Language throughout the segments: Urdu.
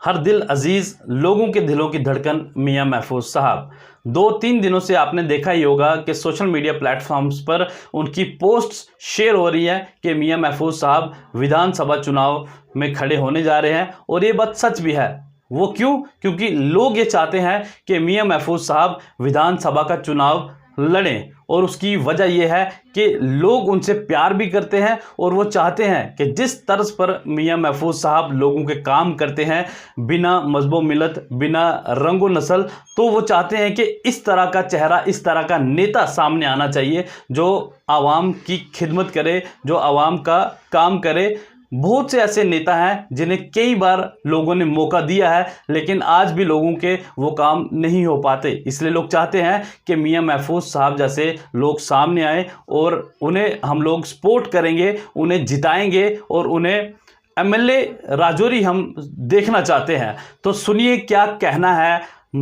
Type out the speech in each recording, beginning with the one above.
ہر دل عزیز لوگوں کے دلوں کی دھڑکن میاں محفوظ صاحب 2-3 دنوں سے آپ نے دیکھا ہی ہوگا کہ سوشل میڈیا پلیٹ فارمز پر ان کی پوسٹس شیئر ہو رہی ہیں کہ میاں محفوظ صاحب ودھان سبھا چناؤ میں کھڑے ہونے جا رہے ہیں، اور یہ بات سچ بھی ہے۔ وہ کیونکہ لوگ یہ چاہتے ہیں کہ میاں محفوظ صاحب ودھان سبھا کا چناؤ لڑیں، اور اس کی وجہ یہ ہے کہ لوگ ان سے پیار بھی کرتے ہیں، اور وہ چاہتے ہیں کہ جس طرز پر میاں محفوظ صاحب لوگوں کے کام کرتے ہیں بنا مذہب و ملت، بنا رنگ و نسل، تو وہ چاہتے ہیں کہ اس طرح کا چہرہ، اس طرح کا نیتا سامنے آنا چاہیے جو عوام کی خدمت کرے، جو عوام کا کام کرے۔ بہت سے ایسے نیتا ہیں جنہیں کئی بار لوگوں نے موقع دیا ہے، لیکن آج بھی لوگوں کے وہ کام نہیں ہو پاتے۔ اس لیے لوگ چاہتے ہیں کہ میاں محفوظ صاحب جیسے لوگ سامنے آئیں، اور انہیں ہم لوگ سپورٹ کریں گے، انہیں جتائیں گے، اور انہیں MLA راجوری ہم دیکھنا چاہتے ہیں۔ تو سنیے کیا کہنا ہے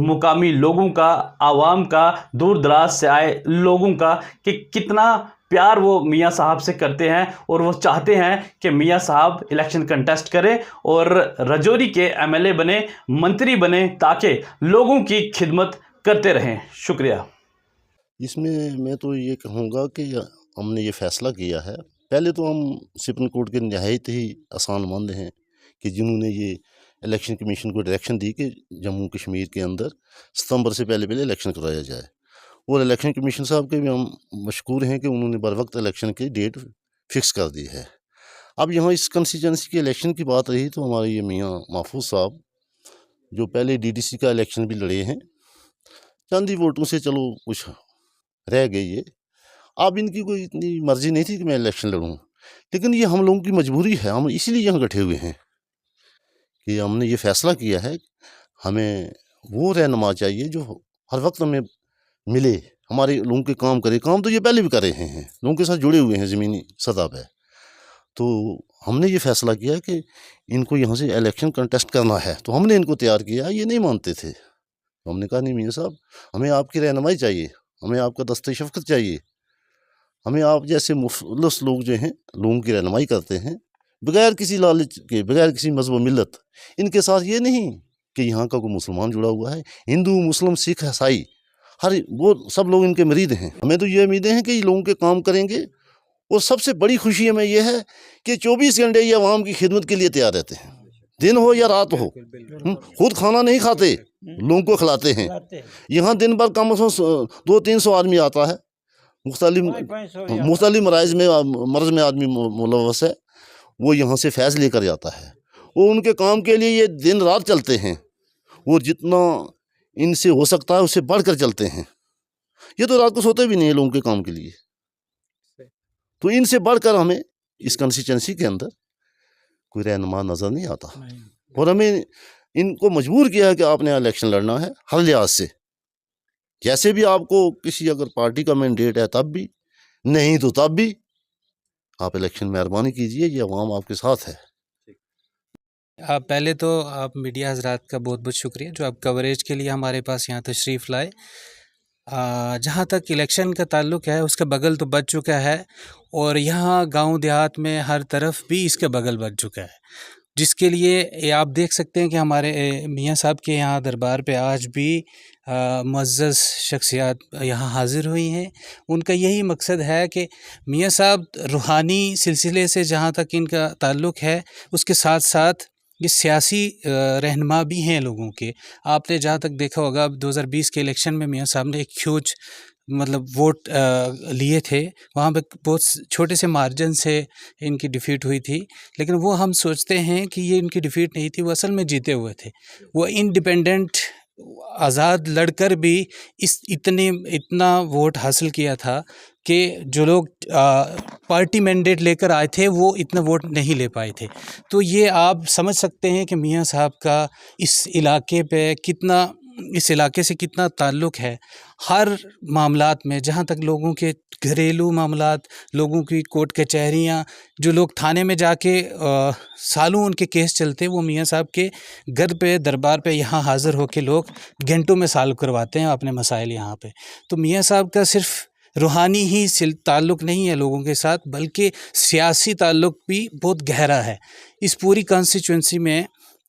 مقامی لوگوں کا، عوام کا، دور دراز سے آئے لوگوں کا، کہ کتنا پیار وہ میاں صاحب سے کرتے ہیں، اور وہ چاہتے ہیں کہ میاں صاحب الیکشن کنٹیسٹ کریں اور راجوری کے MLA بنے، منتری بنے، تاکہ لوگوں کی خدمت کرتے رہیں۔ شکریہ۔ اس میں تو یہ کہوں گا کہ ہم نے یہ فیصلہ کیا ہے، پہلے تو ہم سپریم کورٹ کے نہایت ہی آسان مند ہیں کہ جنہوں نے یہ الیکشن کمیشن کو ڈائریکشن دی کہ جموں کشمیر کے اندر ستمبر سے پہلے الیکشن کرایا جائے، اور الیکشن کمیشن صاحب کے بھی ہم مشکور ہیں کہ انہوں نے بر وقت الیکشن کی ڈیٹ فکس کر دی ہے۔ اب یہاں اس کنسٹیچوئنسی کے الیکشن کی بات رہی تو ہمارے یہ میاں محفوظ صاحب جو پہلے DDC کا الیکشن بھی لڑے ہیں، چند ہی ووٹوں سے چلو کچھ رہ گئی ہے۔ اب ان کی کوئی اتنی مرضی نہیں تھی کہ میں الیکشن لڑوں، لیکن یہ ہم لوگوں کی مجبوری ہے، ہم اسی لیے یہاں اکٹھے ہوئے ہیں کہ ہم نے یہ فیصلہ کیا ہے ہمیں وہ رہنما چاہیے جو ہر وقت ہمیں ملے، ہمارے لوگوں کے کام کرے۔ کام تو یہ پہلے بھی کر رہے ہیں، لوگوں کے ساتھ جڑے ہوئے ہیں زمینی سطح پہ۔ تو ہم نے یہ فیصلہ کیا کہ ان کو یہاں سے الیکشن کنٹیسٹ کرنا ہے، تو ہم نے ان کو تیار کیا۔ یہ نہیں مانتے تھے، تو ہم نے کہا نہیں میاں صاحب، ہمیں آپ کی رہنمائی چاہیے، ہمیں آپ کا دستِ شفقت چاہیے، ہمیں آپ جیسے مفلس لوگ جو ہیں لوگوں کی رہنمائی کرتے ہیں بغیر کسی لالچ کے، بغیر کسی مذہب و ملت۔ ان کے ساتھ یہ نہیں کہ یہاں کا کوئی مسلمان جڑا ہوا ہے، ہندو، مسلم، سکھ، عیسائی، وہ سب لوگ ان کے مرید ہیں۔ ہمیں تو یہ امیدیں ہیں کہ یہ لوگوں کے کام کریں گے، اور سب سے بڑی خوشی ہمیں یہ ہے کہ 24 گھنٹے یہ عوام کی خدمت کے لیے تیار رہتے ہیں، دن ہو یا رات ہو۔ خود کھانا نہیں کھاتے، لوگوں کو کھلاتے ہیں۔ یہاں دن بھر کم از کم 200-300 آدمی آتا ہے، مختلف مرض میں آدمی ملوث ہے، وہ یہاں سے فیض لے کر جاتا ہے۔ وہ ان کے کام کے لیے یہ دن رات چلتے ہیں، اور جتنا ان سے ہو سکتا ہے اس سے بڑھ کر چلتے ہیں۔ یہ تو رات کو سوتے بھی نہیں ہیں لوگوں کے کام کے لیے۔ تو ان سے بڑھ کر ہمیں اس کنسٹیچوئنسی کے اندر کوئی رہنما نظر نہیں آتا، اور ہمیں ان کو مجبور کیا ہے کہ آپ نے الیکشن لڑنا ہے ہر لحاظ سے۔ جیسے بھی آپ کو کسی اگر پارٹی کا مینڈیٹ ہے تب بھی، نہیں تو تب بھی آپ الیکشن مہربانی کیجئے، یہ عوام آپ کے ساتھ ہے۔ پہلے تو آپ میڈیا حضرات کا بہت بہت شکریہ جو آپ کوریج کے لیے ہمارے پاس یہاں تشریف لائے۔ جہاں تک الیکشن کا تعلق ہے اس کا بغل تو بج چکا ہے، اور یہاں گاؤں دیہات میں ہر طرف بھی اس کا بغل بج چکا ہے، جس کے لیے آپ دیکھ سکتے ہیں کہ ہمارے میاں صاحب کے یہاں دربار پہ آج بھی معزز شخصیات یہاں حاضر ہوئی ہیں۔ ان کا یہی مقصد ہے کہ میاں صاحب روحانی سلسلے سے جہاں تک ان کا تعلق ہے، اس کے ساتھ ساتھ یہ سیاسی رہنما بھی ہیں لوگوں کے۔ آپ نے جہاں تک دیکھا ہوگا 2020 کے الیکشن میں میاں صاحب نے ایک ہیوج ووٹ لیے تھے، وہاں پہ بہت چھوٹے سے مارجن سے ان کی ڈیفیٹ ہوئی تھی، لیکن وہ ہم سوچتے ہیں کہ یہ ان کی ڈیفیٹ نہیں تھی، وہ اصل میں جیتے ہوئے تھے۔ وہ انڈیپینڈنٹ آزاد لڑ کر بھی اتنا ووٹ حاصل کیا تھا کہ جو لوگ پارٹی مینڈیٹ لے کر آئے تھے وہ اتنا ووٹ نہیں لے پائے تھے۔ تو یہ آپ سمجھ سکتے ہیں کہ میاں صاحب کا اس علاقے پہ اس علاقے سے کتنا تعلق ہے۔ ہر معاملات میں، جہاں تک لوگوں کے گھریلو معاملات، لوگوں کی کورٹ کچہریاں، جو لوگ تھانے میں جا کے سالوں ان کے کیس چلتے، وہ میاں صاحب کے گھر پہ، دربار پہ یہاں حاضر ہو کے لوگ گھنٹوں میں سالو کرواتے ہیں اپنے مسائل یہاں پہ۔ تو میاں صاحب کا صرف روحانی ہی تعلق نہیں ہے لوگوں کے ساتھ، بلکہ سیاسی تعلق بھی بہت گہرا ہے۔ اس پوری کانسٹیچوئنسی میں